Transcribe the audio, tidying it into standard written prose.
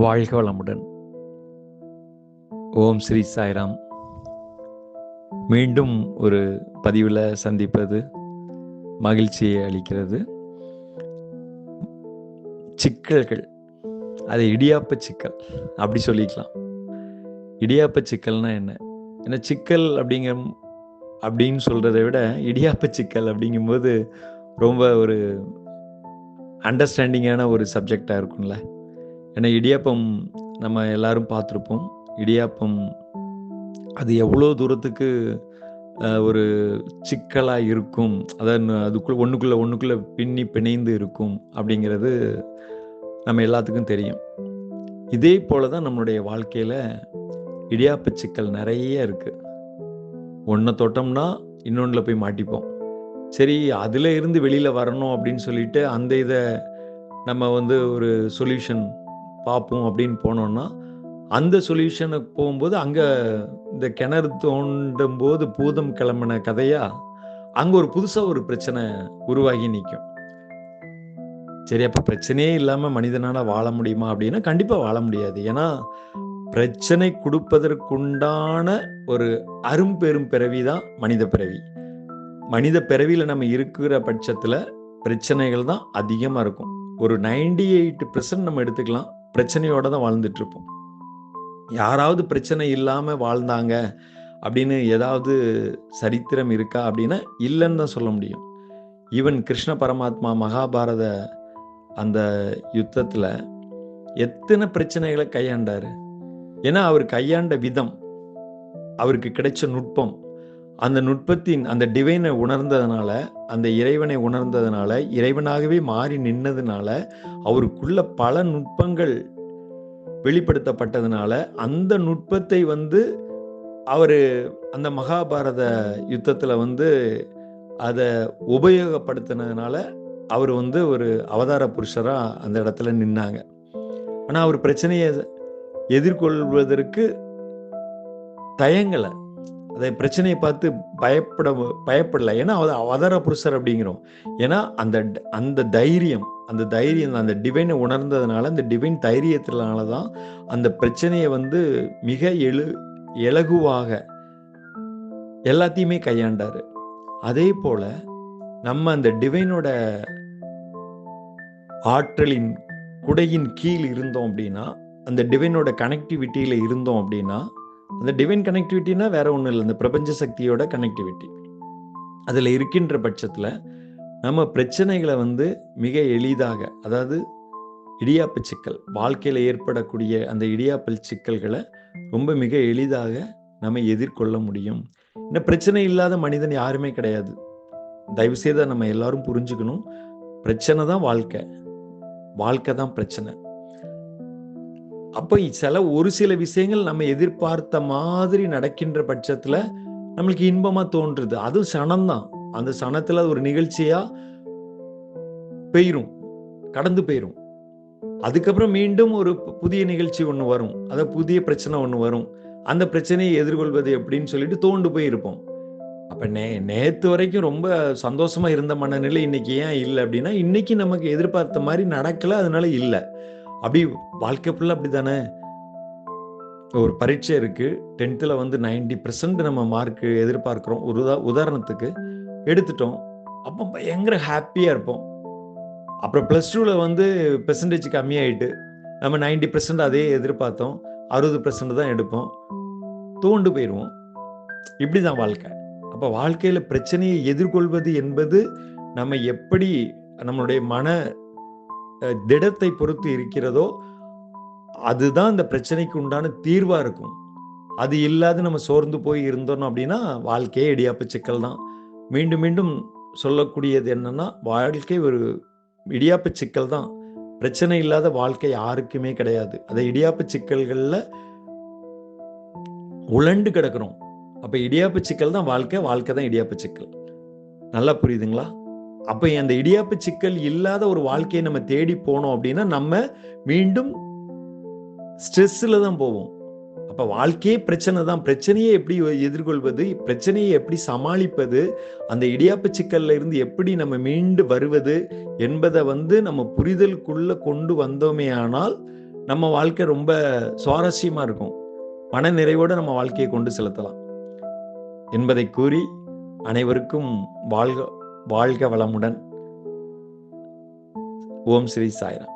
வாழ்க வளமுடன். ஓம் ஸ்ரீ சாய்ராம். மீண்டும் ஒரு பதிவில் சந்திப்பது மகிழ்ச்சியை அளிக்கிறது. சிக்கல்கள், அது இடியாப்ப சிக்கல் அப்படி சொல்லிக்கலாம். இடியாப்ப சிக்கல்னா என்ன? ஏன்னா சிக்கல் அப்படின்னு சொல்கிறத விட இடியாப்ப சிக்கல் அப்படிங்கும்போது ரொம்ப ஒரு அண்டர்ஸ்டாண்டிங்கான ஒரு சப்ஜெக்டாக இருக்கும்ல. ஏன்னா இடியாப்பம் நம்ம எல்லாரும் பார்த்துருப்போம். இடியாப்பம் அது எவ்வளோ தூரத்துக்கு ஒரு சிக்கலாக இருக்கும், அதுக்குள்ளே ஒன்றுக்குள்ளே பின்னி பிணைந்து இருக்கும் அப்படிங்கிறது நம்ம எல்லாத்துக்கும் தெரியும். இதே போல தான் நம்மளுடைய வாழ்க்கையில் இடியாப்ப சிக்கல் நிறைய இருக்குது. ஒன்றை தொட்டோம்னா இன்னொன்றில் போய் மாட்டிப்போம். சரி, அதில் இருந்து வெளியில் வரணும் அப்படின்னு சொல்லிட்டு அந்த இதை நம்ம ஒரு சொல்யூஷன் பார்ப்போம் அப்படின்னு போனோம்னா, அந்த சொல்யூஷனுக்கு போகும்போது அங்கே இந்த கிணறு தோண்டும் போது பூதம் கிளம்பின கதையாக அங்கே ஒரு புதுசாக ஒரு பிரச்சனை உருவாகி நிற்கும். சரி, அப்போ பிரச்சனையே இல்லாமல் மனிதனால் வாழ முடியுமா அப்படின்னா கண்டிப்பாக வாழ முடியாது. ஏன்னா பிரச்சனை கொடுப்பதற்குண்டான ஒரு அரும்பெரும் பிறவி தான் மனித பிறவி. மனித பிறவியில் நம்ம இருக்கிற பட்சத்தில் பிரச்சனைகள் தான் அதிகமாக இருக்கும். ஒரு 98% நம்ம எடுத்துக்கலாம், பிரச்சனையோடு தான் வாழ்ந்துட்டு இருப்போம். யாராவது பிரச்சனை இல்லாமல் வாழ்ந்தாங்க அப்படின்னு ஏதாவது சரித்திரம் இருக்கா அப்படின்னா இல்லைன்னு தான் சொல்ல முடியும். ஈவன் கிருஷ்ண பரமாத்மா மகாபாரத அந்த யுத்தத்தில் எத்தனை பிரச்சனைகளை கையாண்டாரு. ஏன்னா அவர் கையாண்ட விதம், அவருக்கு கிடைச்ச நுட்பம், அந்த நுட்பத்தின் அந்த டிவைனை உணர்ந்ததுனால, அந்த இறைவனை உணர்ந்ததுனால, இறைவனாகவே மாறி நின்னதுனால, அவருக்குள்ள பல நுட்பங்கள் வெளிப்படுத்தப்பட்டதுனால அந்த நுட்பத்தை அவர் அந்த மகாபாரத யுத்தத்தில் அதை உபயோகப்படுத்தினதுனால அவர் ஒரு அவதார புருஷராக அந்த இடத்துல நின்னாங்க. ஆனால் அவர் பிரச்சனையை எதிர்கொள்வதற்கு தயங்கலை. அதை பிரச்சனையை பார்த்து பயப்படலை. ஏன்னா அவதார புருஷர் அப்படிங்கிறோம். ஏன்னா அந்த தைரியம் அந்த டிவைனை உணர்ந்ததுனால, அந்த டிவைன் தைரியத்தினால தான் அந்த பிரச்சனையை மிக இலகுவாக எல்லாத்தையுமே கையாண்டாரு. அதே போல நம்ம அந்த டிவைனோட ஆற்றலின் குடையின் கீழ் இருந்தோம் அப்படின்னா, அந்த டிவைனோட கனெக்டிவிட்டியில இருந்தோம் அப்படின்னா, அந்த டிவைன் கனெக்டிவிட்டினா வேற ஒன்றும் இல்லை, இந்த பிரபஞ்ச சக்தியோட கனெக்டிவிட்டி. அதில் இருக்கின்ற பட்சத்தில் நம்ம பிரச்சனைகளை மிக எளிதாக, அதாவது இடியாப்ப சிக்கல், வாழ்க்கையில் ஏற்படக்கூடிய அந்த இடியாப்பல் சிக்கல்களை ரொம்ப மிக எளிதாக நம்ம எதிர்கொள்ள முடியும். இந்த பிரச்சனை இல்லாத மனிதன் யாருமே கிடையாது. தயவு செய்து நம்ம எல்லாரும் புரிஞ்சுக்கணும். பிரச்சனை தான் வாழ்க்கை, வாழ்க்கை தான் பிரச்சனை. அப்போ ஒரு சில விஷயங்கள் நம்ம எதிர்பார்த்த மாதிரி நடக்கின்ற பட்சத்தில் நம்மளுக்கு இன்பமா தோன்றுது. அதுவும் சனம்தான். அந்த சனத்துல ஒரு நிகழ்ச்சியா போயிரும், கடந்து போயிரும். அதுக்கப்புறம் மீண்டும் ஒரு புதிய நிகழ்ச்சி ஒன்று வரும், அதாவது புதிய பிரச்சனை ஒன்று வரும். அந்த பிரச்சனையை எதிர்கொள்வது எப்படின்னு சொல்லிட்டு தோண்டு போயிருப்போம். அப்ப நேத்து வரைக்கும் ரொம்ப சந்தோஷமா இருந்த மனநிலை இன்னைக்கு ஏன் இல்லை அப்படின்னா, இன்னைக்கு நமக்கு எதிர்பார்த்த மாதிரி நடக்கல, அதனால இல்லை. அப்படி வாழ்க்கை ஃபுல்லா அப்படித்தானே. ஒரு பரீட்சை இருக்கு, 10th 90% நம்ம மார்க் எதிர்பார்க்கிறோம். ஒரு உதாரணத்துக்கு எடுத்துட்டோம், அப்போ பயங்கர ஹாப்பியா இருப்போம். அப்புறம் +2ல பெர்சன்டேஜ் கம்மியாயிட்டு நம்ம 90% அதே எதிர்பார்த்தோம், 60% தான் எடுப்போம், தோண்டு போயிடுவோம். இப்படிதான் வாழ்க்கை. அப்போ வாழ்க்கையில பிரச்சனையை எதிர்கொள்வது என்பது நம்ம எப்படி நம்மளுடைய மன திடத்தை பொறுத்து இருக்கிறதோ அதுதான் இந்த பிரச்சனைக்கு உண்டான தீர்வா இருக்கும். அது இல்லாத நம்ம சோர்ந்து போய் இருந்தோம் அப்படின்னா வாழ்க்கையே இடியாப்ப சிக்கல் தான். மீண்டும் மீண்டும் சொல்லக்கூடியது என்னன்னா, வாழ்க்கை ஒரு இடியாப்ப சிக்கல் தான். பிரச்சனை இல்லாத வாழ்க்கை யாருக்குமே கிடையாது. அதை இடியாப்ப சிக்கல்கள்ல உழண்டு கிடக்கிறோம். அப்ப இடியாப்ப சிக்கல் தான் வாழ்க்கை, வாழ்க்கை தான் இடியாப்ப சிக்கல். நல்லா புரியுதுங்களா? அப்ப அந்த இடியாப்ப சிக்கல் இல்லாத ஒரு வாழ்க்கையை நம்ம தேடி போனோம் அப்படின்னா நம்ம மீண்டும் ஸ்ட்ரெஸ்ல தான் போவோம். அப்ப வாழ்க்கையே பிரச்சனை தான். பிரச்சனையை எப்படி எதிர்கொள்வது, பிரச்சனையை எப்படி சமாளிப்பது, அந்த இடியாப்ப சிக்கல்ல இருந்து எப்படி நம்ம மீண்டு வருவது என்பதை நம்ம புரிதலுக்குள்ள கொண்டு வந்தோமே ஆனால் நம்ம வாழ்க்கை ரொம்ப சுவாரஸ்யமா இருக்கும். மன நிறைவோட நம்ம வாழ்க்கையை கொண்டு செலுத்தலாம் என்பதை கூறி, அனைவருக்கும் வாழ்க வாழ்க வளமுடன். ஓம் ஸ்ரீ சாய்ராம்.